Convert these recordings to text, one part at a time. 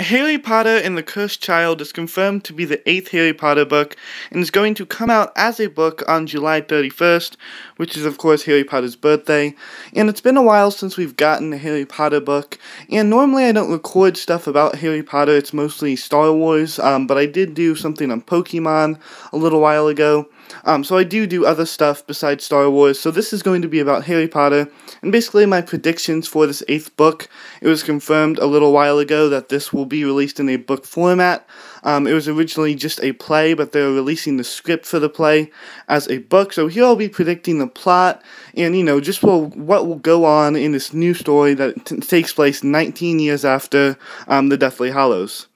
Harry Potter and the Cursed Child is confirmed to be the 8th Harry Potter book, and is going to come out as a book on July 31st, which is of course Harry Potter's birthday. And it's been a while since we've gotten a Harry Potter book, and normally I don't record stuff about Harry Potter, it's mostly Star Wars, but I did do something on Pokemon a little while ago. So I do other stuff besides Star Wars, so this is going to be about Harry Potter, and basically my predictions for this 8th book. It was confirmed a little while ago that this will be released in a book format. It was originally just a play, but they're releasing the script for the play as a book, so here I'll be predicting the plot, and just what will go on in this new story that takes place 19 years after the Deathly Hallows.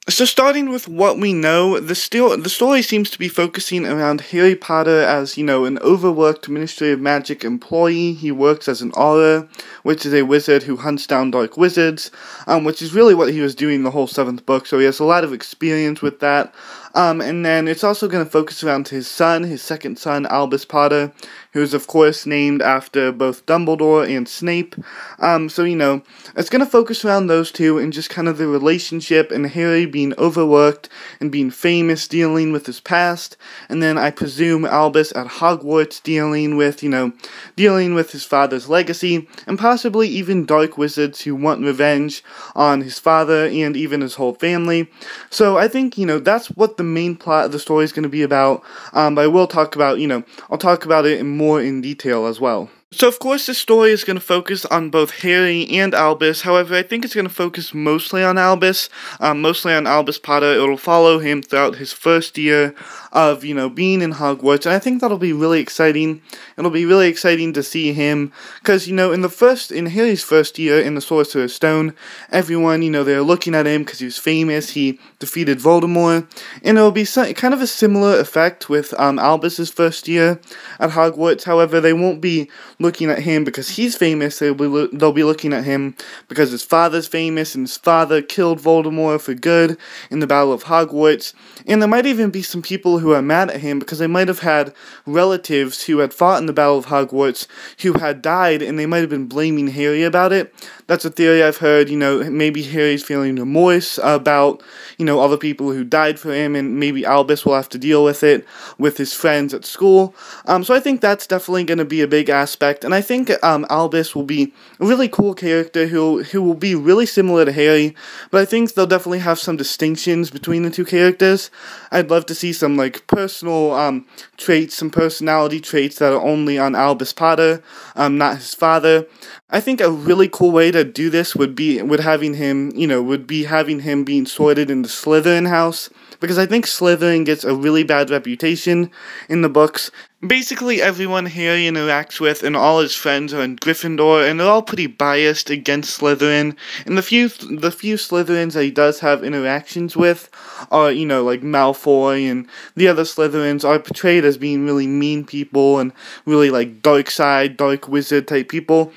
So starting with what we know, the story seems to be focusing around Harry Potter as, an overworked Ministry of Magic employee. He works as an Auror, which is a wizard who hunts down dark wizards, which is really what he was doing the whole 7th book, so he has a lot of experience with that. And then it's also going to focus around his son, his second son, Albus Potter, who is of course named after both Dumbledore and Snape. So it's going to focus around those two and just kind of the relationship and Harry being overworked and being famous, dealing with his past, and then I presume Albus at Hogwarts dealing with his father's legacy, and possibly even dark wizards who want revenge on his father and even his whole family. So I think, that's what the main plot of the story is going to be about, but I will talk about, I'll talk about it more in detail as well. So of course this story is going to focus on both Harry and Albus, however I think it's going to focus mostly on Albus Potter. It'll follow him throughout his first year of, being in Hogwarts, and I think that'll be really exciting. It'll be really exciting to see him, because, in Harry's first year in the Sorcerer's Stone, everyone, they're looking at him because he was famous, he defeated Voldemort, and it'll be kind of a similar effect with Albus's first year at Hogwarts. However, they won't be looking at him because he's famous, they'll be looking at him because his father's famous, and his father killed Voldemort for good in the Battle of Hogwarts, and there might even be some people who are mad at him because they might have had relatives who had fought in the Battle of Hogwarts who had died, and they might have been blaming Harry about it. That's a theory I've heard, maybe Harry's feeling remorse about, all the people who died for him, and maybe Albus will have to deal with it with his friends at school. So I think that's definitely going to be a big aspect, and I think Albus will be a really cool character who will be really similar to Harry, but I think they'll definitely have some distinctions between the two characters. I'd love to see some, personal traits, some personality traits that are only on Albus Potter, not his father. I think a really cool way to do this would be having him being sorted in the Slytherin house, because I think Slytherin gets a really bad reputation in the books. Basically, everyone Harry interacts with and all his friends are in Gryffindor, and they're all pretty biased against Slytherin. And the few Slytherins that he does have interactions with are, like Malfoy, and the other Slytherins are portrayed as being really mean people and really, dark side, dark wizard type people.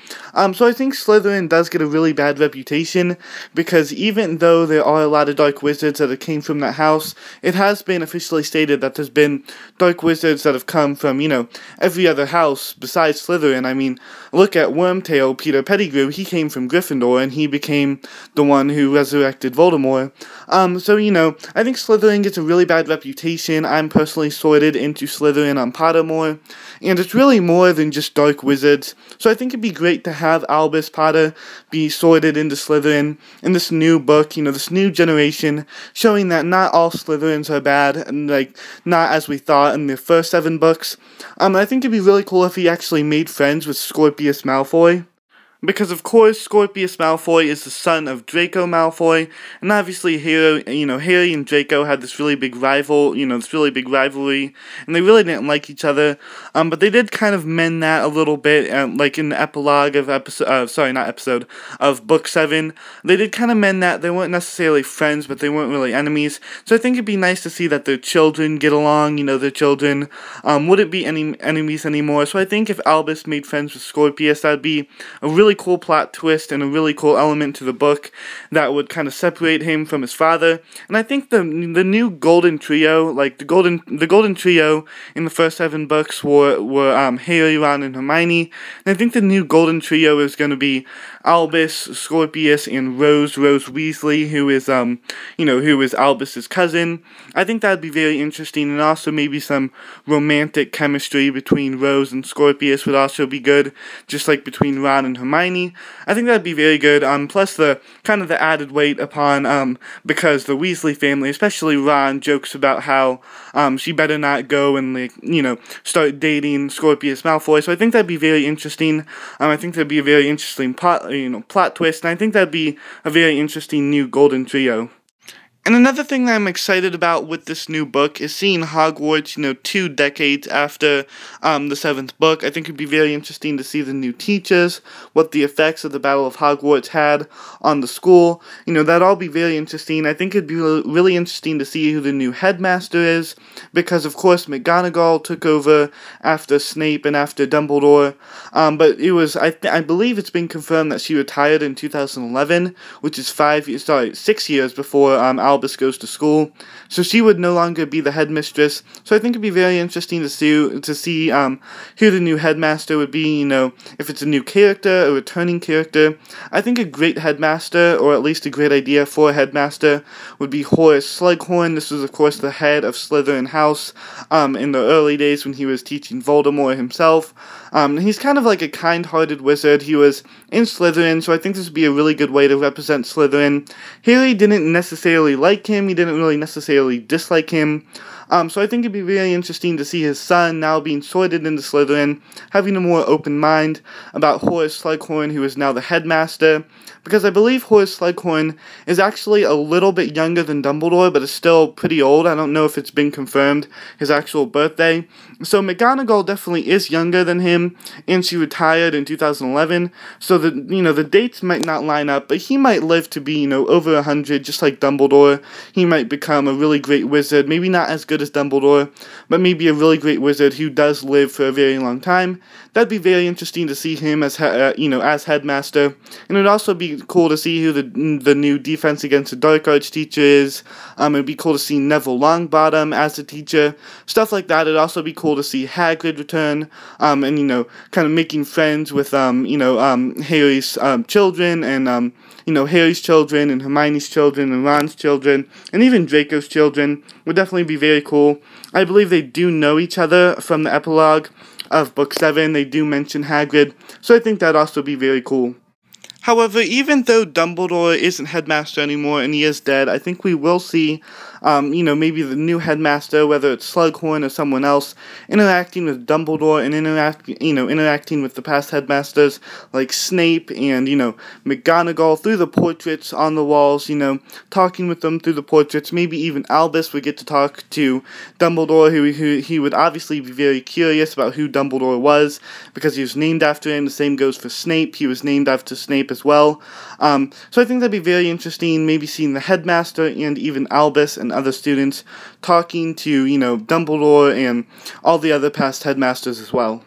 So I think Slytherin does get a really bad reputation, because even though there are a lot of dark wizards that came from that house, it has been officially stated that there's been dark wizards that have come from, every other house besides Slytherin. I mean, look at Wormtail, Peter Pettigrew. He came from Gryffindor, and he became the one who resurrected Voldemort. So, I think Slytherin gets a really bad reputation. I'm personally sorted into Slytherin on Pottermore, and it's really more than just dark wizards. So I think it'd be great to have Albus Potter be sorted into Slytherin in this new book, this new generation, showing that not all Slytherins are bad, and, not as we thought in the first 7 books. I think it'd be really cool if he actually made friends with Scorpius Malfoy, because of course Scorpius Malfoy is the son of Draco Malfoy, and obviously Harry and Draco had this really big rivalry, and they really didn't like each other, but they did kind of mend that a little bit, in the epilogue of book 7, they did kind of mend that. They weren't necessarily friends, but they weren't really enemies, so I think it'd be nice to see that their children get along, their children wouldn't be any enemies anymore. So I think if Albus made friends with Scorpius, that'd be a really really cool plot twist and a really cool element to the book that would kind of separate him from his father. And I think the new Golden Trio, like the Golden Trio in the first 7 books were Harry, Ron, and Hermione. And I think the new Golden Trio is going to be Albus, Scorpius, and Rose Weasley, who is who is Albus's cousin. I think that'd be very interesting, and also maybe some romantic chemistry between Rose and Scorpius would also be good, just like between Ron and Hermione. I think that'd be very good. Plus the kind of the added weight upon because the Weasley family, especially Ron, jokes about how she better not go and start dating Scorpius Malfoy. So I think that'd be very interesting. I think that'd be a very interesting plot twist, and I think that'd be a very interesting new Golden Trio. And another thing that I'm excited about with this new book is seeing Hogwarts, 2 decades after the 7th book. I think it'd be very interesting to see the new teachers, what the effects of the Battle of Hogwarts had on the school. That'd all be very interesting. I think it'd be really interesting to see who the new headmaster is, because of course McGonagall took over after Snape and after Dumbledore. But it was, I believe it's been confirmed that she retired in 2011, which is 6 years before Albus goes to school, so she would no longer be the headmistress. So I think it'd be very interesting to see who the new headmaster would be. If it's a new character, a returning character. I think a great headmaster, or at least a great idea for a headmaster, would be Horace Slughorn. This was, of course, the head of Slytherin House in the early days when he was teaching Voldemort himself. He's kind of like a kind-hearted wizard. He was in Slytherin, so I think this would be a really good way to represent Slytherin. Harry didn't necessarily like him. He didn't really necessarily dislike him. So I think it'd be very interesting to see his son now being sorted into Slytherin, having a more open mind about Horace Slughorn, who is now the headmaster, because I believe Horace Slughorn is actually a little bit younger than Dumbledore, but is still pretty old. I don't know if it's been confirmed, his actual birthday. So McGonagall definitely is younger than him, and she retired in 2011, so the dates might not line up, but he might live to be, over 100, just like Dumbledore. He might become a really great wizard, maybe not as good as Dumbledore, but maybe a really great wizard who does live for a very long time. That'd be very interesting to see him as as headmaster, and it'd also be cool to see who the new Defense Against the Dark Arts teacher is. It'd be cool to see Neville Longbottom as a teacher, stuff like that. It'd also be cool to see Hagrid return, and kind of making friends with Harry's children, and Harry's children and Hermione's children and Ron's children and even Draco's children would definitely be very cool. I believe they do know each other from the epilogue of Book 7. They do mention Hagrid, so I think that'd also be very cool. However, even though Dumbledore isn't headmaster anymore and he is dead, I think we will see, maybe the new headmaster, whether it's Slughorn or someone else, interacting with Dumbledore and interacting with the past headmasters like Snape and, McGonagall through the portraits on the walls, talking with them through the portraits. Maybe even Albus would get to talk to Dumbledore, who he would obviously be very curious about who Dumbledore was, because he was named after him. The same goes for Snape. He was named after Snape as well. So I think that'd be very interesting, maybe seeing the headmaster and even Albus and other students talking to, Dumbledore and all the other past headmasters as well.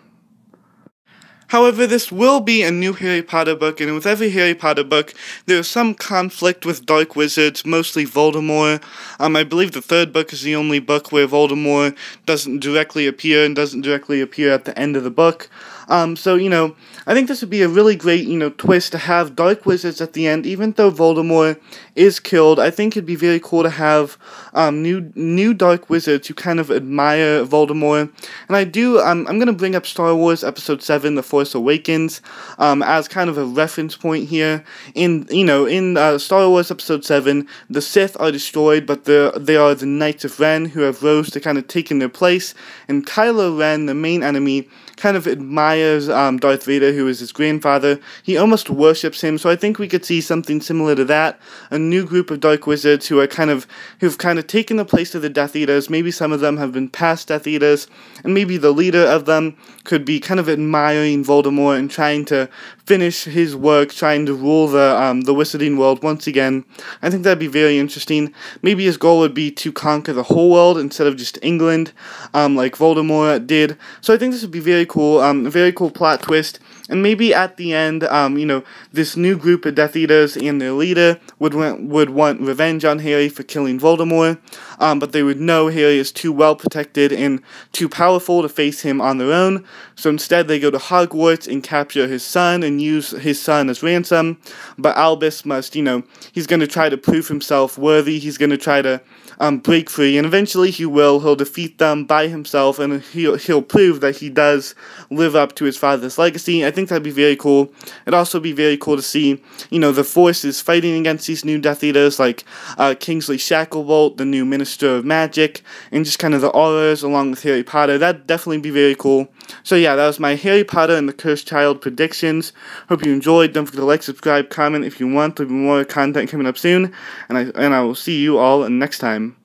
However, this will be a new Harry Potter book, and with every Harry Potter book, there is some conflict with dark wizards, mostly Voldemort. I believe the 3rd book is the only book where Voldemort doesn't directly appear and doesn't directly appear at the end of the book. So, I think this would be a really great, twist to have dark wizards at the end. Even though Voldemort is killed, I think it'd be very cool to have new dark wizards who kind of admire Voldemort. And I'm going to bring up Star Wars Episode 7, The Force Awakens, as kind of a reference point here. In Star Wars Episode 7, the Sith are destroyed, but they are the Knights of Ren who have rose to kind of taken their place. And Kylo Ren, the main enemy, kind of admires Darth Vader, who is his grandfather. He almost worships him, so I think we could see something similar to that. A new group of dark wizards who've kind of taken the place of the Death Eaters. Maybe some of them have been past Death Eaters, and maybe the leader of them could be kind of admiring Voldemort and trying to finish his work, trying to rule the wizarding world once again. I think that'd be very interesting. Maybe his goal would be to conquer the whole world instead of just England, like Voldemort did. So I think this would be very cool, a very cool plot twist. and maybe at the end, this new group of Death Eaters and their leader would want revenge on Harry for killing Voldemort, but they would know Harry is too well protected and too powerful to face him on their own, so instead they go to Hogwarts and capture his son and use his son as ransom, but Albus must, he's going to try to prove himself worthy, he's going to try to break free, and eventually he'll defeat them by himself, and he'll prove that he does live up to his father's legacy. I think that'd be very cool. It'd also be very cool to see, the forces fighting against these new Death Eaters, like Kingsley Shacklebolt, the new Minister of Magic, and just kind of the Aurors along with Harry Potter. That'd definitely be very cool. So yeah, that was my Harry Potter and the Cursed Child predictions. Hope you enjoyed. Don't forget to like, subscribe, comment if you want. There'll be more content coming up soon, and I will see you all next time.